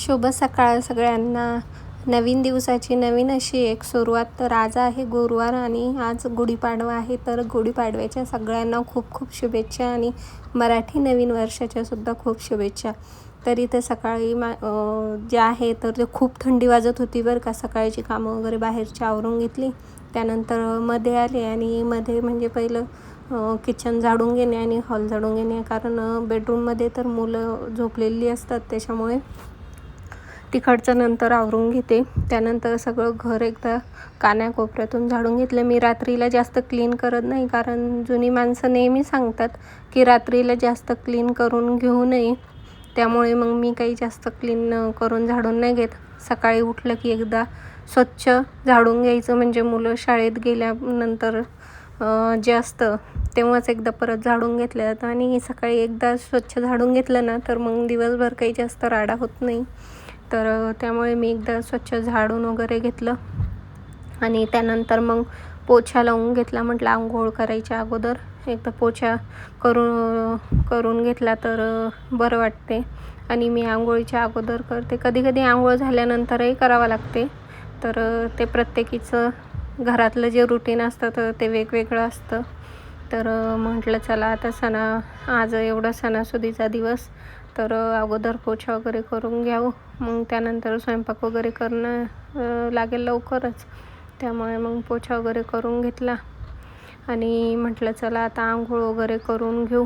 शुभ सकाळ सगळ्यांना. नवीन दिवसाची नवीन अशी एक सुरुवात. तर आज आहे गुरुवार आणि आज गुढीपाडवा आहे. तर गुढीपाडव्याच्या सगळ्यांना खूप खूप शुभेच्छा आणि मराठी नवीन वर्षाच्या सुद्धा खूप शुभेच्छा. तर इथं सकाळी जे आहे तर ते खूप थंडी वाजत होती बरं का. सकाळची कामं वगैरे बाहेरची आवरून घेतली. त्यानंतर मध्ये आले आणि मध्ये म्हणजे पहिलं किचन झाडून घेणे आणि हॉल झाडून घेणे, कारण बेडरूममध्ये तर मुलं झोपलेली असतात, त्याच्यामुळे तिकडचं नंतर आवरून घेते. त्यानंतर सगळं घर एकदा कानाकोपऱ्यातून झाडून घेतलं. मी रात्रीला जास्त क्लीन करत नाही, कारण जुनी माणसं नेहमी सांगतात की रात्रीला जास्त क्लीन करून घेऊ नये. त्यामुळे मग मी काही जास्त क्लीन करून झाडून नाही घेत. सकाळी उठलं की एकदा स्वच्छ झाडून घ्यायचं, म्हणजे मुलं शाळेत गेल्यानंतर जे असतं तेव्हाच एकदा परत झाडून घेतलं जातं. आणि सकाळी एकदा स्वच्छ झाडून घेतलं ना तर मग दिवसभर काही जास्त राडा होत नाही. तर त्यामुळे मी एकदा स्वच्छ झाडून वगैरे घेतलं आणि त्यानंतर मग पोछा लावून घेतला. म्हटलं आंघोळ करायच्या अगोदर एकदा पोछा करून घेतला तर बरं वाटते. आणि मी आंघोळीच्या अगोदर करते. कधी कधी आंघोळ झाल्यानंतरही करावं लागते. तर ते प्रत्येकीचं घरातलं जे रुटीन असतं तर ते वेगवेगळं असतं. तर म्हटलं चला आता आज एवढा सणासुदीचा दिवस, तर अगोदर पोछा वगैरे करून घ्यावं. मग त्यानंतर स्वयंपाक वगैरे करणं लागेल लवकरच. त्यामुळे मग पोछा वगैरे करून घेतला आणि म्हटलं चला आता आंघोळ वगैरे करून घेऊ.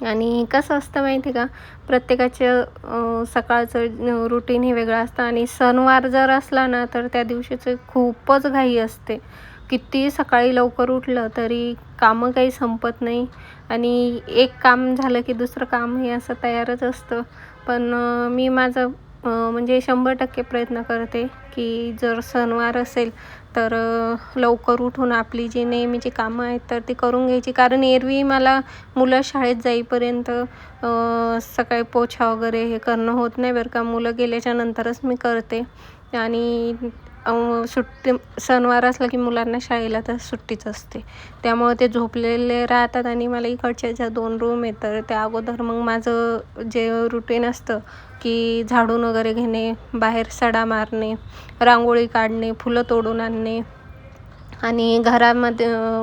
आणि कसं असतं माहिती का, प्रत्येकाचं सकाळचं रुटीन हे वेगळं असतं. आणि सणवार जर असला ना तर त्या दिवशीचं खूपच घाई असते. किती सकाळी लवकर उठलं तरी कामं काही संपत नाही आणि एक काम झालं की दुसरं काम हे असं तयारच असतं. पण मी माझं म्हणजे 100% प्रयत्न करते की जर सणवार असेल तर लवकर उठून आपली जी नेहमीची कामं आहेत तर ती करून घ्यायची. कारण एरवी मला मुलं शाळेत जाईपर्यंत सकाळी पोछा वगैरे हे करणं होत नाही बरं का. मुलं गेल्याच्या नंतरच मी करते. आणि सणवार असला की मुलांना शाळेला तर सुट्टीच असते. त्यामुळे ते झोपलेले राहतात आणि मला इकडच्या ज्या 2 रूम आहेत तर त्या अगोदर मग माझं जे रुटीन असतं की झाडून वगैरे घेणे, बाहेर सडा मारणे, रांगोळी काढणे, फुलं तोडून आणणे आणि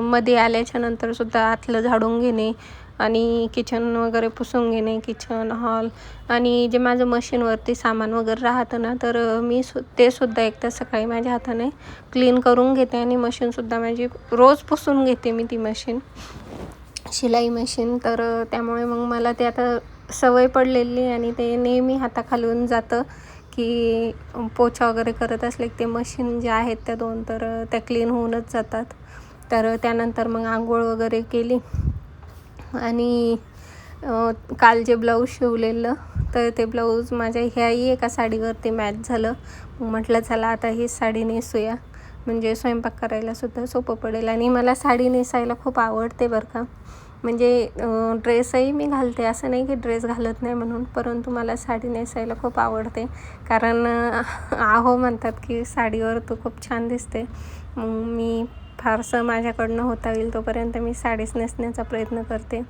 मध्ये आल्याच्या नंतरसुद्धा आतलं झाडून घेणे आणि किचन वगैरे पुसून घेणे, किचन हॉल. आणि जे माझं मशीनवरती सामान वगैरे राहतं ना तर मी ते सुद्धा एकदा सकाळी माझ्या हाताने क्लीन करून घेते. आणि मशीनसुद्धा माझी रोज पुसून घेते मी ती मशीन, शिलाई मशीन. तर त्यामुळे मग मला ते आता सवय पडलेली आणि ते नेहमी हाताखालून जातं की पोछा वगैरे करत असले की ते मशीन जे आहेत त्या 2 तर त्या क्लीन होऊनच जातात. तर त्यानंतर मग आंघोळ वगैरे केली आणि काल जे ब्लाऊज शिवलेलं तर ते ब्लाऊज माझ्या ह्याही एका साडीवरती मॅच झालं. मग म्हटलं चला आता ही साडी नेसूया, म्हणजे स्वयंपाक करायला सुद्धा सोपं पडेल. आणि मला साडी नेसायला खूप आवडते बरं का. म्हणजे ड्रेसही मी घालते, असं नाही की ड्रेस घालत नाही म्हणून, परंतु मला साडी नेसायला खूप आवडते. कारण आहो म्हणतात की साडीवर तू खूप छान दिसते. मग मी फारसं माझ्याकडनं होता येईल तोपर्यंत मी साडीच नेसण्याचा प्रयत्न करते.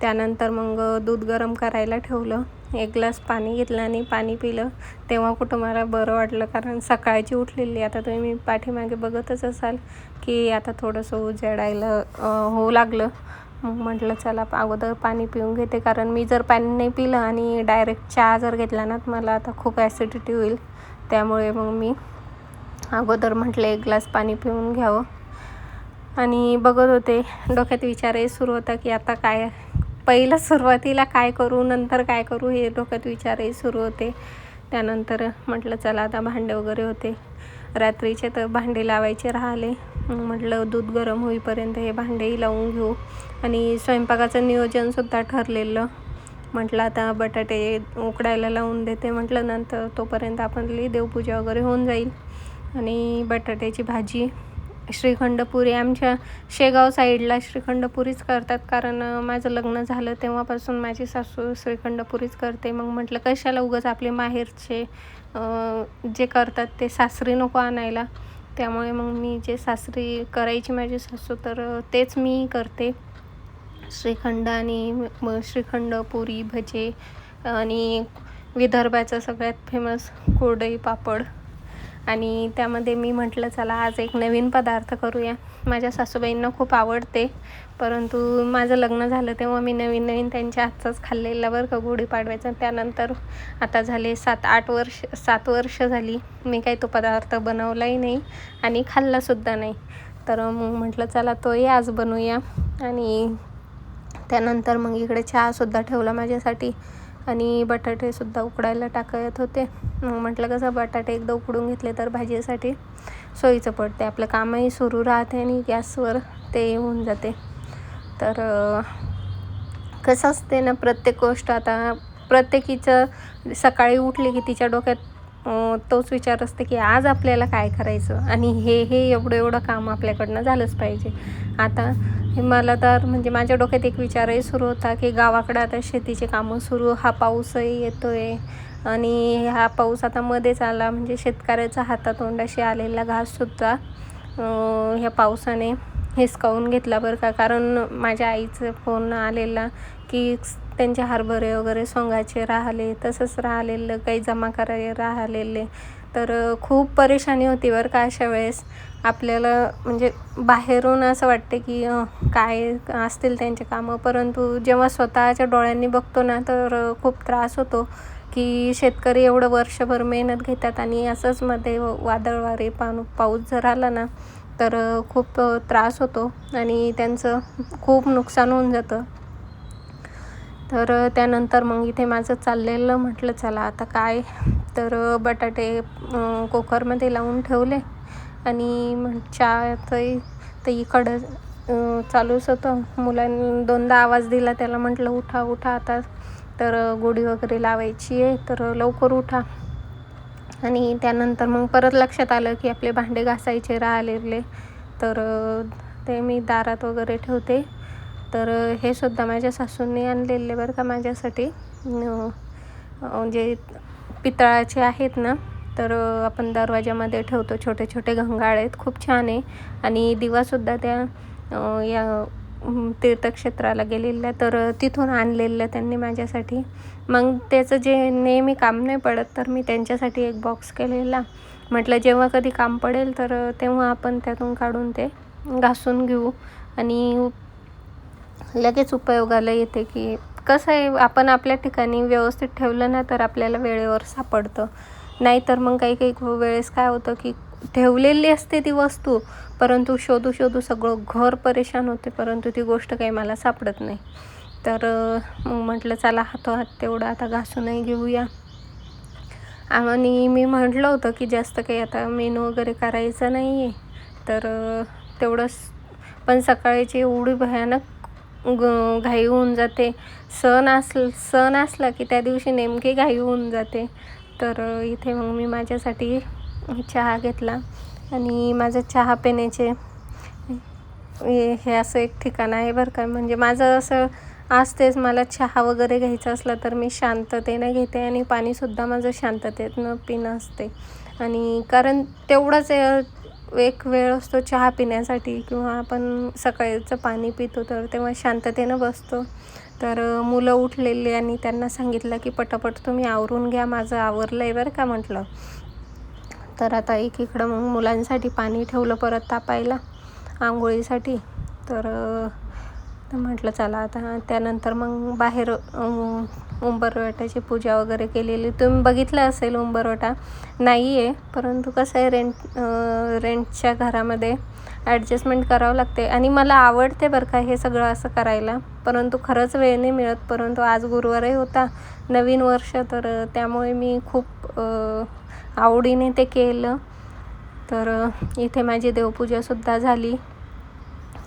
त्यानंतर मग दूध गरम करायला ठेवलं, 1 ग्लास पाणी घेतलं आणि पाणी पिलं. तेव्हा कुठं मला बरं वाटलं, कारण सकाळची उठलेली. आता तुम्ही पाठीमागे बघतच असाल की आता थोडंसं उजेडायला होऊ लागलं. मग म्हटलं चला अगोदर पाणी पिऊन घेते, कारण मी जर पाणी नाही पिलं आणि डायरेक्ट चहा जर घेतला ना तर मला आता खूप ॲसिडिटी होईल. त्यामुळे मग मी अगोदर म्हटलं 1 ग्लास पाणी पिऊन घ्यावं. आणि बघत होते, डोक्यात विचारही सुरू होता की आता काय, पहिलं सुरुवातीला काय करू, नंतर काय करू, हे डोक्यात विचारही सुरू होते. त्यानंतर म्हटलं चला आता भांडे वगैरे होते रात्रीचे तर भांडे लावायचे राहिले. म्हटलं दूध गरम होईपर्यंत हे भांडेही लावून घेऊ. आणि स्वयंपाकाचं नियोजनसुद्धा ठरलेलं. म्हटलं आता बटाटे उकडायला लावून देते, म्हटलं नंतर तोपर्यंत आपली देवपूजा वगैरे होऊन जाईल. आणि बटाट्याची भाजी, श्रीखंडपुरी, आमच्या शेगाव साईडला श्रीखंडपुरीच करतात, कारण माझं लग्न झालं तेव्हापासून माझी सासू श्रीखंडपुरीच करते. मग म्हटलं कशाला उगाच आपले माहेरचे जे करतात ते सासरी नको आणायला. त्यामुळे मग मी जे सासरी करायची माझी सासू तर तेच मी करते. श्रीखंड आणि श्रीखंड, पुरी, भजे आणि विदर्भाचं सगळ्यात फेमस कुरडई पापड. आणि त्यामध्ये मी म्हटलं चला आज एक नवीन पदार्थ करूया. माझ्या सासूबाईंना खूप आवडते, परंतु माझं लग्न झालं तेव्हा मी नवीन त्यांच्या हातचंच खाल्लेलं बरं का गुढीपाडव्याचं. त्यानंतर आता झाले 7 वर्ष झाली मी काही तो पदार्थ बनवलाही नाही आणि खाल्लासुद्धा नाही. तर मग म्हटलं चला तोही आज बनवूया. आणि त्यानंतर मग इकडे चहासुद्धा ठेवला माझ्यासाठी आणि बटाटेसुद्धा उकडायला टाकत होते. मग म्हटलं कसं बटाटे एकदा उकडून घेतले तर भाजीसाठी सोयीचं पडते, आपलं कामही सुरू राहते आणि गॅसवर ते होऊन जाते. तर कसं असते ना, प्रत्येक गोष्ट आता प्रत्येकीचं सकाळी उठली की तिच्या डोक्यात तोच विचार असते की आज आपल्याला काय करायचं आणि हे एवढं काम आपल्याकडनं झालंच पाहिजे. आता मला तर म्हणजे माझ्या डोक्यात एक विचारही सुरू होता की गावाकडं आता शेतीचे कामं सुरू, हा पाऊसही येतो आहे आणि हा पाऊस आता मध्येच आला म्हणजे शेतकऱ्याचा हातातोंडाशी आलेला घाससुद्धा ह्या पावसाने हिसकावून घेतला बरं का. कारण माझ्या आईचा फोन आलेला की त्यांचे हरभरे वगैरे सोंगाचे राहिले, तसंच राहिलेलं काही जमा करायला राहिलेले. तर खूप परेशानी होती बरं का अशा वेळेस. आपल्याला म्हणजे बाहेरून असं वाटते की काय असतील त्यांचे कामं, परंतु जेव्हा स्वतःच्या डोळ्यांनी बघतो ना तर खूप त्रास होतो की शेतकरी एवढं वर्षभर मेहनत घेतात आणि असंच मध्ये वादळ वारे पाऊस जर आला ना तर खूप त्रास होतो आणि त्यांचं खूप नुकसान होऊन जातं. तर त्यानंतर मग इथे माझं चाललेलं म्हटलं चला आता काय, तर बटाटे कुकरमध्ये लावून ठेवले आणि मग चहाचंही तर इकडं चालूच होतं. मुलांनी 2दा आवाज दिला त्याला, म्हटलं उठा आता, तर गुढी वगैरे लावायची आहे तर लवकर उठा. आणि त्यानंतर मग परत लक्षात आलं की आपले भांडे घासायचे राहिलेले, तर ते मी दारात वगैरे ठेवते. तर हे सुद्धा माझ्या सासूंनी आणलेले बरं का माझ्यासाठी, जे पितळाचे आहेत ना, तर आपण दरवाजामध्ये ठेवतो, छोटे छोटे घंगाळ आहेत, खूप छान आहे. आणि दिवासुद्धा त्या या तीर्थक्षेत्राला गेलेल्या तर तिथून आणलेलं त्यांनी माझ्यासाठी. मग त्याचं जे नेहमी काम नाही पडत तर मी त्यांच्यासाठी एक बॉक्स केलेला. म्हटलं जेव्हा कधी काम पडेल तर तेव्हा आपण त्यातून काढून ते घासून घेऊ आणि लगेच उपयोगाला येते. की कसं आहे, आपण आपल्या ठिकाणी व्यवस्थित ठेवलं ना तर आपल्याला वेळेवर सापडतं. नाहीतर मग काही वेळेस काय होतं की ठेवलेली असते ती वस्तू, परंतु शोधू सगळं घर परेशान होते, परंतु ती गोष्ट काही मला सापडत नाही. तर मग म्हटलं चला हातोहात तेवढं आता घासूनही घेऊया. आणि मी म्हटलं होतं की जास्त काही आता मेनू वगैरे करायचं नाही आहे, तर तेवढंच. पण सकाळची एवढी भयानक घाई होऊन जाते. सण असला की त्या दिवशी नेमकी घाई होऊन जाते. तर इथे मग मी माझ्यासाठी चहा घेतला आणि माझं चहा पिण्याचे हे असं एक ठिकाण आहे बरं का. म्हणजे माझं असं असतेच, मला चहा वगैरे घ्यायचा असला तर मी शांततेने घेते आणि पाणीसुद्धा माझं शांततेतनं पिणं असते. आणि कारण तेवढाच एक वेळ असतो चहा पिण्यासाठी, किंवा आपण सकाळचं पाणी पितो तर तेव्हा शांततेनं बसतो. तर मुलं उठलेली आणि त्यांना सांगितलं की पटापट तुम्ही आवरून घ्या, माझं आवरलं आहे बरं का म्हटलं. तर आता एकीकडं मग मुलांसाठी पाणी ठेवलं परत तापायला आंघोळीसाठी. तर म्हटलं चला आता. त्यानंतर मग बाहेर उंबरवट्याची पूजा वगैरे केलेली. तुम्ही बघितलं असेल उंबरवटा, नाही आहे, परंतु कसं आहे रेंटच्या घरामध्ये ॲडजस्टमेंट करावं लागते. आणि मला आवडते बरं का हे सगळं असं करायला, परंतु खरंच वेळ नाही मिळत. परंतु आज गुरुवारही होता, नवीन वर्ष, तर त्यामुळे मी खूप आवडीने ते केलं. तर इथे माझी देवपूजासुद्धा झाली.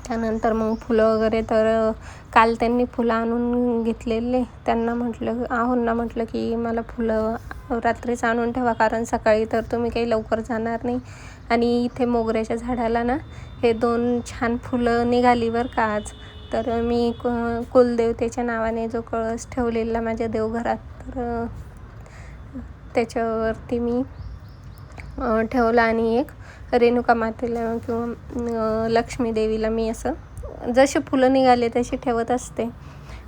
त्यानंतर मग फुलं वगैरे, तर काल त्यांनी फुलं आणून घेतलेले. त्यांना म्हटलं की मला फुलं रात्रीच आणून ठेवा, कारण सकाळी तर तुम्ही काही लवकर जाणार नाही. आणि इथे मोगऱ्याच्या झाडाला ना हे 2 छान फुलं निघाली बरं का आज. तर मी कुलदेवतेच्या नावाने जो कळस ठेवलेला माझ्या देवघरात, तर त्याच्यावरती मी ठेवला. आणि एक रेणुका मातेला किंवा लक्ष्मी देवीला मी असं जसे फुलं निघाले तशी ठेवत असते.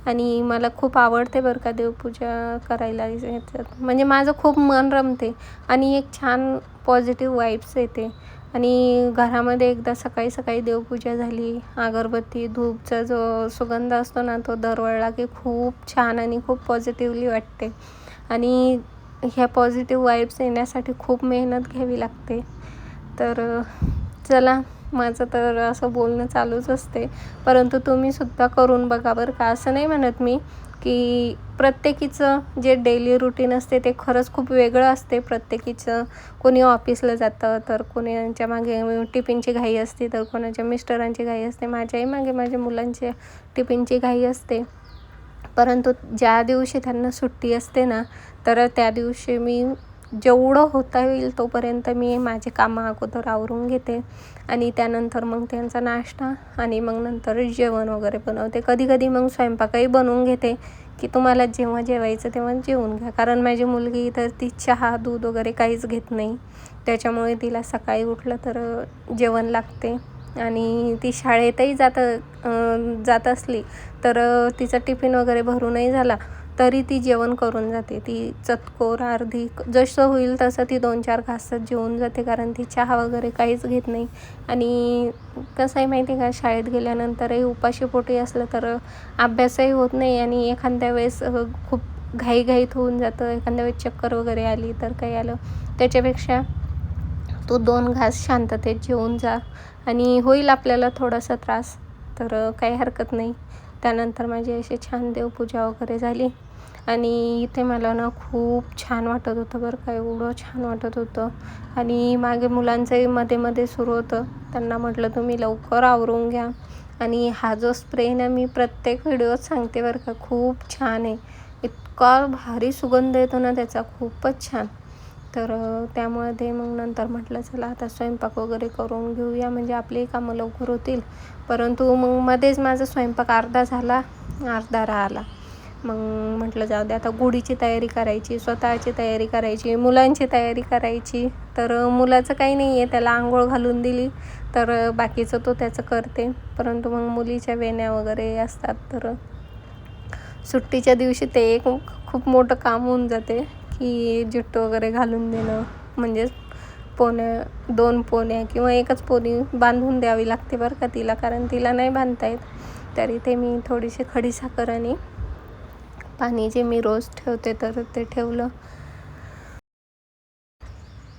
आणि मला खूप आवडते बरं का देवपूजा करायला ह्याच्यात. म्हणजे माझं खूप मन रमते आणि एक छान पॉझिटिव्ह वाईब्स येते. आणि घरामध्ये एकदा सकाळी सकाळी देवपूजा झाली, अगरबत्ती धूपचा जो सुगंध असतो ना तो दरवळला की खूप छान आणि खूप पॉझिटिव्हली वाटते. आणि ह्या पॉझिटिव्ह वाईब्स येण्यासाठी खूप मेहनत घ्यावी लागते. तर चला, माझं तर असं बोलणं चालूच असते, परंतु तुम्हीसुद्धा करून बघा बरं का. असं नाही म्हणत मी की प्रत्येकीचं जे डेली रुटीन असते ते खरंच खूप वेगळं असते प्रत्येकीचं. कोणी ऑफिसला जातं, तर कोणाच्या मागे टिफिनची घाई असते, तर कोणाच्या मिस्टरांची घाई असते. माझ्याही मागे माझ्या मुलांच्या टिफिनची घाई असते. परंतु ज्या दिवशी त्यांना सुट्टी असते ना, तर त्या दिवशी मी जेवढं होता येईल तोपर्यंत मी माझे कामं अगोदर आवरून घेते आणि त्यानंतर मग त्यांचा नाश्ता आणि मग नंतर जेवण वगैरे बनवते. कधी-कधी मग स्वयंपाकही बनवून घेते की तुम्हाला जेव्हा जेवायचं तेव्हा जेवून घ्या. कारण माझी मुलगी तर ती चहा, दूध वगैरे काहीच घेत नाही. त्याच्यामुळे तिला सकाळी उठलं तर जेवण लागते. आणि ती शाळेतही जात असली तर तिचा टिफिन वगैरे भरूनही झाला तरी ती जेवण करून जाते. ती चतकोर अर्धी जसं होईल तसं ती 2-4 घासात जेवून जाते, कारण ती चहा वगैरे काहीच घेत नाही. आणि कसं आहे माहिती आहे का, शाळेत गेल्यानंतरही उपाशीपोटी असलं तर अभ्यासही होत नाही आणि एखाद्या वेळेस खूप घाईघाईत होऊन जातं. एखाद्या वेळेस चक्कर वगैरे आली तर काही आलं, त्याच्यापेक्षा तू 2 घास शांततेत जेवून जा आणि होईल आपल्याला थोडासा त्रास, तर काही हरकत नाही. त्यानंतर माझी अशी छान देवपूजा वगैरे झाली आणि इथे मला ना खूप छान वाटत होतं बरं का, एवढं छान वाटत होतं. आणि मागे मुलांचंही मध्ये-मध्ये सुरू होतं. त्यांना म्हटलं तुम्ही लवकर आवरून घ्या. आणि हा जो स्प्रे ना मी प्रत्येक व्हिडिओत सांगते बरं का, खूप छान आहे. इतका भारी सुगंध येतो ना त्याचा, खूपच छान. तर त्यामुळे ते मग नंतर म्हटलं चला आता स्वयंपाक वगैरे करून घेऊया, म्हणजे आपली कामं लवकर होतील. परंतु मग मध्येच माझा स्वयंपाक अर्धा झाला, अर्धा राहिला. मग म्हटलं जाऊ दे, आता गुढीची तयारी करायची, स्वतःची तयारी करायची, मुलांची तयारी करायची. तर मुलाचं काही नाही आहे, त्याला अंघोळ घालून दिली तर बाकीचं तो त्याचं करते. परंतु मग मुलीच्या वेण्या वगैरे असतात, तर सुट्टीच्या दिवशी ते एक खूप मोठं काम होऊन जाते की जुट्टू वगैरे घालून देणं. म्हणजेच 2 पोन्या किंवा 1च पोनी बांधून द्यावी लागते बरं का तिला, कारण तिला नाही बांधता येत. तरी ते मी थोडीशी खडीसाखर आणि पाणी जे मी रोज ठेवते तर ते ठेवलं.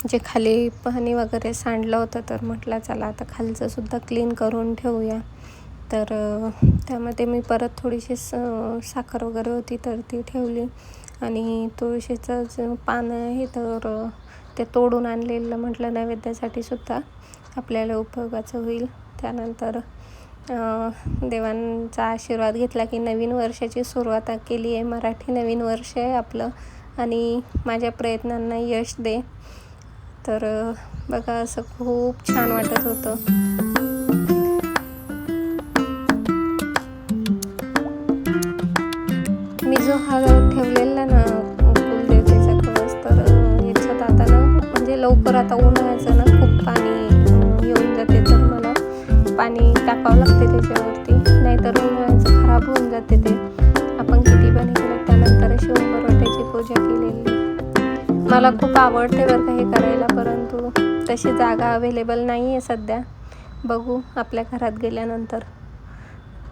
जे खाली पाणी वगैरे सांडलं होतं तर म्हटलं चला आता खालचंसुद्धा क्लीन करून ठेवूया. तर त्यामध्ये मी परत थोडीशी साखर वगैरे होती तर ती ठेवली. आणि तुळशीचं जे पानं आहे तर ते तोडून आणलेलं म्हटलं नैवेद्यासाठी सुद्धा आपल्याला उपयोगाचं होईल. त्यानंतर देवांचा आशीर्वाद घेतला की नवीन वर्षाची सुरुवात केली आहे. मराठी नवीन वर्ष आहे आपलं आणि माझ्या प्रयत्नांना यश दे. तर बघा असं खूप छान वाटत होतं. मी जो हा ठेवलेला ना कुलदेवतेचा कळस, तर याच्यात आता ना म्हणजे लवकर आता उन्हाळ्याचं ना खूप पाणी येऊन जाते, तर मला पाणी टाकावं लागते त्याच्यावरती, नाहीतर उन्हाळ्याचं खराब होऊन जाते ते. आपण किती पण केलं. त्यानंतर अशी उंबरवट्याची पूजा केलेली. मला खूप आवडते बरं का हे करायला, परंतु तशी जागा अवेलेबल नाही आहे सध्या. बघू आपल्या घरात गेल्यानंतर.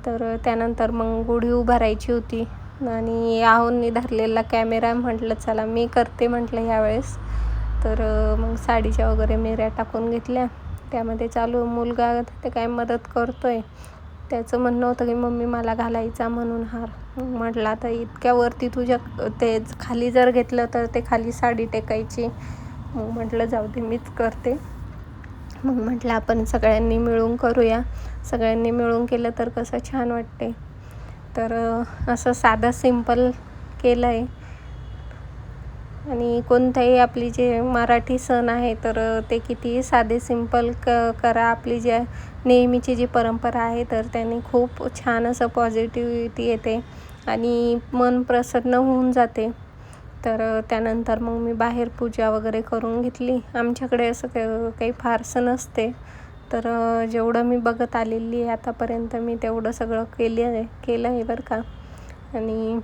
तर त्यानंतर मग गुढी उभारायची होती आणि आहोंनी धरलेला कॅमेरा म्हटलं चला मी करते म्हटलं ह्यावेळेस. तर मग साडीच्या वगैरे मिऱ्या टाकून घेतल्या. त्यामध्ये चालू मुलगा ते काय मदत करतो आहे. त्याचं म्हणणं होतं की मम्मी मला घालायचा म्हणून हार. म्हटलं आता इतक्यावरती तुझ्या ते खाली जर घेतलं तर ते खाली साडी टेकायची. मग म्हटलं जाऊ दे मीच करते. मग म्हटलं आपण सगळ्यांनी मिळून करूया. सगळ्यांनी मिळून केलं तर कसं छान वाटते. तर असं साधं सिंपल केलं आहे. आणि कोणताही आपली जे मराठी सण आहे तर ते कितीही साधे सिंपल करा. आपली ज्या नेहमीची जी परंपरा आहे तर त्यांनी खूप छान असं पॉझिटिव्हिटी येते आणि मन प्रसन्न होऊन जाते. तर त्यानंतर मग मी बाहेर पूजा वगैरे करून घेतली. आमच्याकडे असं काही फारसं नसते, तर जेवढं मी बघत आलेली आहे आतापर्यंत मी तेवढं सगळं केलं आहे बरं का. आणि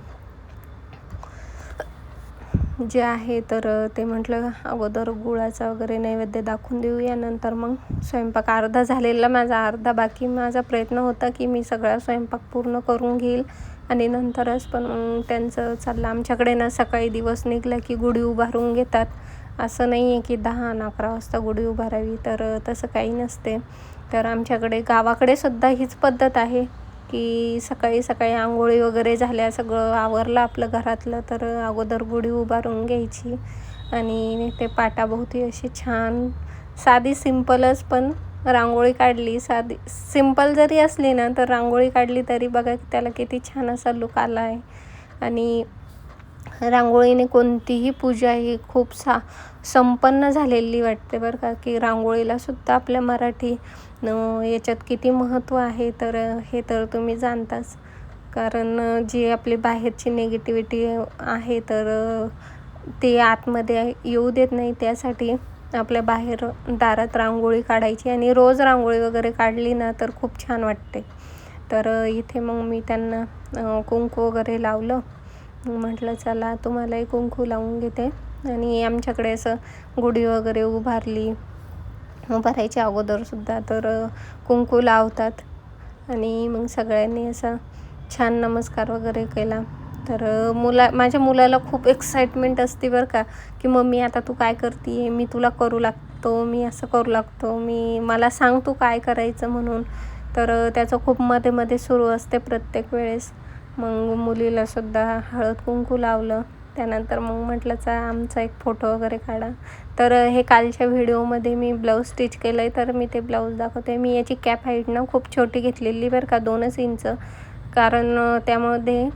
जे आहे तर ते म्हटलं अगोदर गुळाचा वगैरे नैवेद्य दाखवून देऊया, नंतर मग स्वयंपाक. अर्धा झालेला माझा, अर्धा बाकी. माझा प्रयत्न होता की मी सगळा स्वयंपाक पूर्ण करून घेईल आणि नंतरच, पण मग त्यांचं चाललं. आमच्याकडे ना सकाळी दिवस निघला की गुढी उभारून घेतात. असं नाही आहे की 10 आणि 11 वाजता गुढी उभारावी, तर तसं काही नसते. तर आमच्याकडे गावाकडे सुद्धा हीच पद्धत आहे की सकाळी सकाळी आंघोळी वगैरे झाल्या, सगळं आवरलं आपलं घरातलं, तर अगोदर गुढी उभारून घ्यायची आणि ते पाटाभोवती अशी छान साधी सिंपलच पण रांगोळी काढली. साधी सिंपल जरी असली ना, तर रांगोळी काढली तरी बघा की त्याला किती छान असा लुक आला आहे. आणि रांगोळीने कोणतीही पूजा ही खूप संपन्न झालेली वाटते बरं का, की रांगोळीला सुद्धा आपल्या मराठी याच्यात किती महत्त्व आहे, तर हे तर तुम्ही जाणताच. कारण जी आपली बाहेरची निगेटिव्हिटी आहे तर ते आतमध्ये येऊ देत नाही, त्यासाठी आपल्या बाहेर दारात रांगोळी काढायची आणि रोज रांगोळी वगैरे काढली ना तर खूप छान वाटते. तर इथे मग मी त्यांना कुंकू वगैरे लावलं. म्हटलं चला तुम्हालाही कुंकू लावून घेते. आणि आमच्याकडे असं गुढी वगैरे उभारायच्या अगोदरसुद्धा तर कुंकू लावतात आणि मग सगळ्यांनी असा छान नमस्कार वगैरे केला. तर माझ्या मुलाला खूप एक्साइटमेंट असते बरं का, की मम्मी आता तू काय करते आहे, मी तुला करू लागतो, मी असं करू लागतो, मला सांग तू काय करायचं म्हणून. तर त्याचं खूप मध्ये मध्ये सुरू असते प्रत्येक वेळेस. मग मुलीलासुद्धा हळद कुंकू लावलं. त्यानंतर मग म्हटलं आमचा एक फोटो वगैरे काढा. तर हे कालच्या व्हिडिओमध्ये मी ब्लाऊज स्टिच केलं आहे, तर मी ते ब्लाऊज दाखवते. मी याची कॅप हाईट ना खूप छोटी घेतलेली बरं का, 2 इंच, कारण त्यामध्ये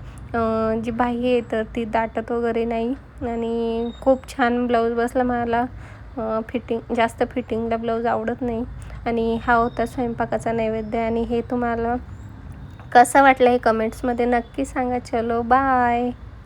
जी बाही आहे तर ती दाटत वगैरे नाही. आणि खूप छान ब्लाऊज बसला मला. जास्त फिटिंगला ब्लाऊज आवडत नाही. आणि हा होता स्वयंपाकाचा नैवेद्य. आणि हे तुम्हाला कसं वाटलं हे कमेंट्समध्ये नक्की सांगा. चलो बाय.